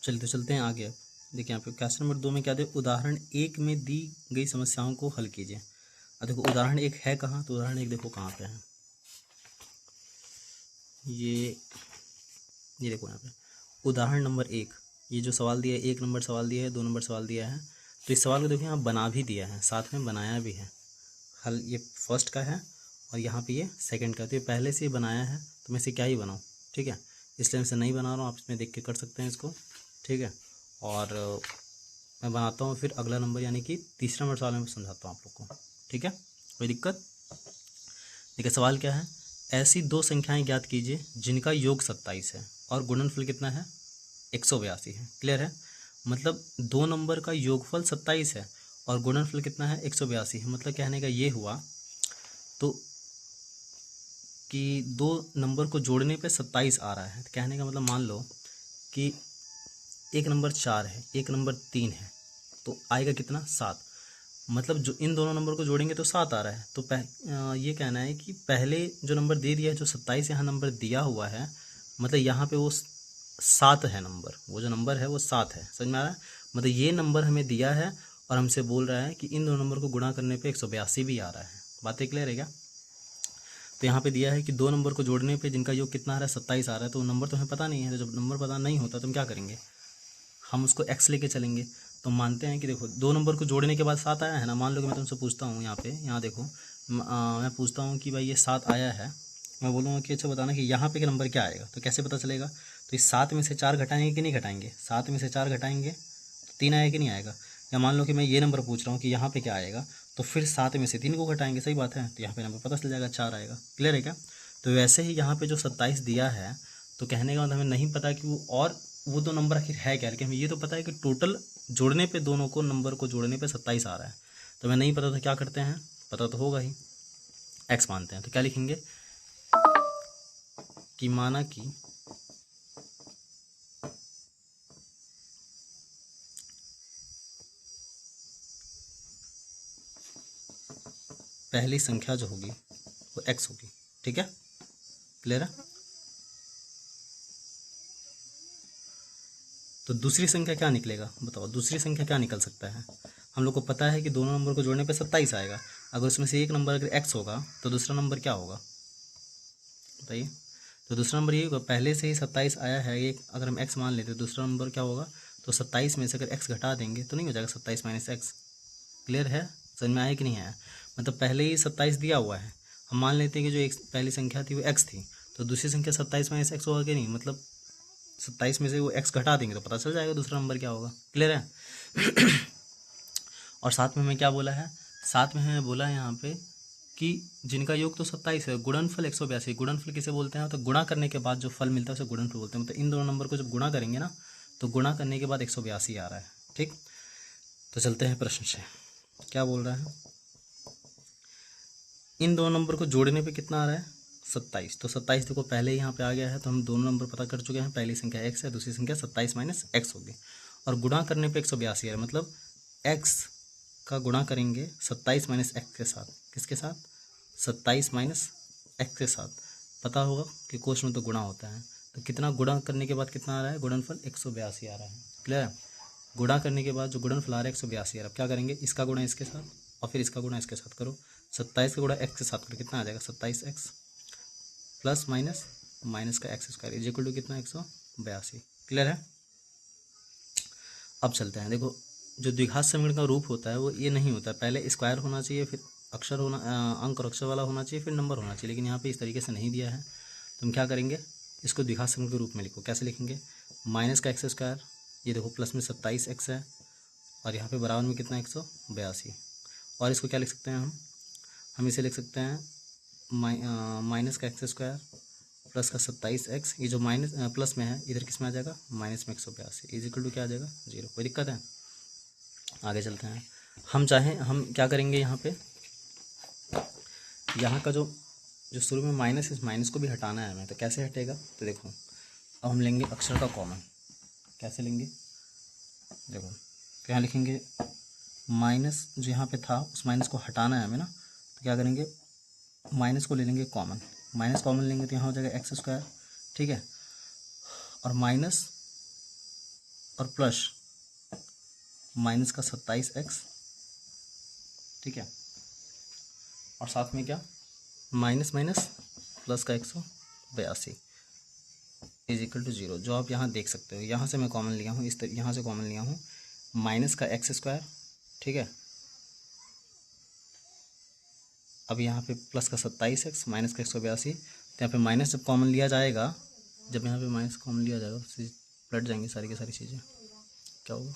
चलिए तो चलते हैं आगे। अब देखिए यहाँ पे क्वेश्चन नंबर 2 में क्या दे, उदाहरण 1 में दी गई समस्याओं को हल कीजिए। अब देखो उदाहरण 1 है कहाँ, तो उदाहरण 1 देखो कहाँ पे है, ये देखो यहाँ पे उदाहरण नंबर 1। ये जो सवाल दिया है, 1 नंबर सवाल दिया है, 2 नंबर सवाल दिया है, तो इस सवाल को देखो यहाँ बना भी दिया है, साथ में बनाया भी है। हल ये फर्स्ट का है और यहाँ पे ये सेकंड का, तो ये पहले से ही बनाया है, तो मैं इसे क्या ही बनाऊँ, ठीक है, इसलिए मैं इसे नहीं बना रहा हूँ, आप इसमें देख के कर सकते हैं इसको, ठीक है। और मैं बनाता हूँ फिर अगला नंबर, यानी कि तीसरा नंबर सवाल में समझाता हूँ आप लोग को, ठीक है, कोई दिक्कत। देखिए सवाल क्या है, ऐसी दो संख्याएं ज्ञात कीजिए जिनका योग 27 है और गुणनफल कितना है, 182 है। क्लियर है, मतलब दो नंबर का योगफल 27 है और गुणनफल कितना है, 182 है। मतलब कहने का ये हुआ तो कि दो नंबर को जोड़ने पे 27 आ रहा है, तो कहने का मतलब मान लो कि एक नंबर 4 है, एक नंबर 3 है, तो आएगा कितना, 7। मतलब जो इन दोनों नंबर को जोड़ेंगे तो 7 आ रहा है। तो ये कहना है कि पहले जो नंबर दे दिया है, जो 27 यहाँ नंबर दिया हुआ है, मतलब यहाँ पे वो 7 है नंबर, वो जो नंबर है वो 7 है। समझ में आ रहा है, मतलब ये नंबर हमें दिया है और हमसे बोल रहा है कि इन दोनों नंबर को गुणा करने पे 182 भी आ रहा है। बातें क्लियर है क्या। तो यहाँ पे दिया है कि दो नंबर को जोड़ने पे जिनका योग कितना आ रहा है, 27 आ रहा है, तो नंबर तो हमें पता नहीं है। तो जब नंबर पता नहीं होता तो हम क्या करेंगे, हम उसको एक्स लेके चलेंगे। तो मानते हैं कि देखो दो नंबर को जोड़ने के बाद 7 आया है ना, मान लो कि मैं तुमसे पूछता हूँ यहाँ पे, यहाँ देखो मैं पूछता हूँ कि भाई ये 7 आया है, मैं बोलूँगा कि अच्छा बताना कि यहाँ पे का नंबर क्या आएगा, तो कैसे पता चलेगा, तो इस 7 में से 4 घटाएंगे कि नहीं घटाएंगे, 7 में से 4 घटाएंगे तो 3 आएगा कि नहीं आएगा। या मान लो कि मैं ये नंबर पूछ रहा हूँ कि यहाँ पे क्या आएगा, तो फिर 7 में से 3 को घटाएंगे, सही बात है, तो यहाँ पे नंबर पता चल जाएगा 4 आएगा। क्लियर है क्या। तो वैसे ही यहाँ पे जो 27 दिया है, तो कहने का मतलब हमें नहीं पता कि वो दो नंबर आखिर है क्या, लेकिन हमें ये तो पता है कि टोटल जोड़ने पे दोनों को नंबर को जोड़ने पे 27 आ रहा है। तो हमें नहीं पता तो क्या करते हैं, पता तो होगा ही, एक्स मानते हैं। तो क्या लिखेंगे कि माना कि पहली संख्या जो होगी वो एक्स होगी, ठीक है, क्लियर है। तो दूसरी संख्या क्या निकलेगा, बताओ दूसरी संख्या क्या निकल सकता है। हम लोग को पता है कि दोनों नंबर को जोड़ने पे 27 आएगा, अगर उसमें से एक नंबर अगर एक्स होगा तो दूसरा नंबर क्या होगा बताइए। तो दूसरा नंबर ये होगा, पहले से ही 27 आया है, एक अगर हम एक्स मान लेते तो दूसरा नंबर क्या होगा, तो 27 में से अगर एक्स घटा देंगे तो नहीं हो जाएगा 27 माइनस एक्स। क्लियर है, समझ में आया कि नहीं आया। मतलब पहले ही 27 दिया हुआ है, हम मान लेते हैं कि जो एक पहली संख्या थी वो एक्स थी, तो दूसरी संख्या 27 माइनस एक्स होगा कि नहीं, मतलब 27 में से वो एक्स घटा देंगे तो पता चल जाएगा दूसरा नंबर क्या होगा। क्लियर है। और साथ में हमें क्या बोला है, साथ में हमें बोला है यहाँ पे कि जिनका योग तो 27 है, गुणनफल 182। गुणनफल किसे बोलते हैं, तो गुणा करने के बाद जो फल मिलता है उसे गुणनफल बोलते हैं। मतलब इन दोनों नंबर को जब गुणा करेंगे ना, तो गुणा करने के बाद 182 आ रहा है, ठीक। तो चलते हैं प्रश्न से, क्या बोल रहा है, इन दोनों नंबर को जोड़ने पे कितना आ रहा है, 27। तो 27 देखो पहले ही यहाँ पे आ गया है, तो हम दोनों नंबर पता कर चुके हैं, पहली संख्या एक्स है, दूसरी संख्या 27 माइनस एक्स होगी, और गुणा करने पे 182 है, मतलब एक्स का गुणा करेंगे 27 माइनस एक्स के साथ, किसके साथ, 27 माइनस एक्स के साथ। पता होगा कि कोष्ठ में तो गुणा होता है, तो कितना गुणा करने के बाद कितना आ रहा है, गुणनफल 182 आ रहा है। क्लियर है, गुणा करने के बाद जो गुणनफल आ रहा है 182 आ रहा है। अब क्या करेंगे, इसका गुणा इसके साथ और फिर इसका गुणा इसके साथ करो, 27 का गुणा एक्स के साथ करो, कितना आ जाएगा 27x प्लस माइनस माइनस का x square is equal to कितना 182। क्लियर है। अब चलते हैं, देखो जो द्विघात समीकरण का रूप होता है वो ये नहीं होता, पहले स्क्वायर होना चाहिए, फिर अक्षर होना, अंक और अक्षर वाला होना चाहिए, फिर नंबर होना चाहिए, लेकिन यहाँ पे इस तरीके से नहीं दिया है। तो हम क्या करेंगे, इसको द्विघात समीकरण के रूप में लिखो। कैसे लिखेंगे, माइनस का एक्स स्क्वायर, ये देखो प्लस में 27x है, और यहाँ पे बराबर में कितना 182, और इसको क्या लिख सकते हैं हम इसे लिख सकते हैं माइनस का एक्स स्क्वायर प्लस का 27x, ये जो माइनस प्लस में है इधर किस में आ जाएगा, माइनस में 182 इज इक्वल टू क्या आ जाएगा 0। कोई दिक्कत है, आगे चलते हैं। हम चाहें हम क्या करेंगे, यहाँ पे यहाँ का जो जो शुरू में माइनस, इस माइनस को भी हटाना है हमें, तो कैसे हटेगा, तो देखो अब हम लेंगे अक्षर का कॉमन। कैसे लेंगे, देखो तो यहाँ लिखेंगे माइनस जो यहाँ पे था उस माइनस को हटाना है हमें ना, तो क्या करेंगे, माइनस को ले लेंगे कॉमन, माइनस कॉमन लेंगे तो यहाँ हो जाएगा एक्स स्क्वायर, ठीक है, और माइनस और प्लस माइनस का 27x, ठीक है, और साथ में क्या माइनस माइनस प्लस का 182 इज इक्वल टू 0, जो आप यहाँ देख सकते हो। यहाँ से मैं कॉमन लिया हूँ, इस तरह यहाँ से कॉमन लिया हूँ, माइनस का x², ठीक है, अब यहाँ पे प्लस का 27x माइनस का 182, तो यहाँ पे माइनस जब कॉमन लिया जाएगा, जब यहाँ पे माइनस कॉमन लिया जाएगा तो पलट जाएंगी सारी की सारी चीज़ें, क्या होगा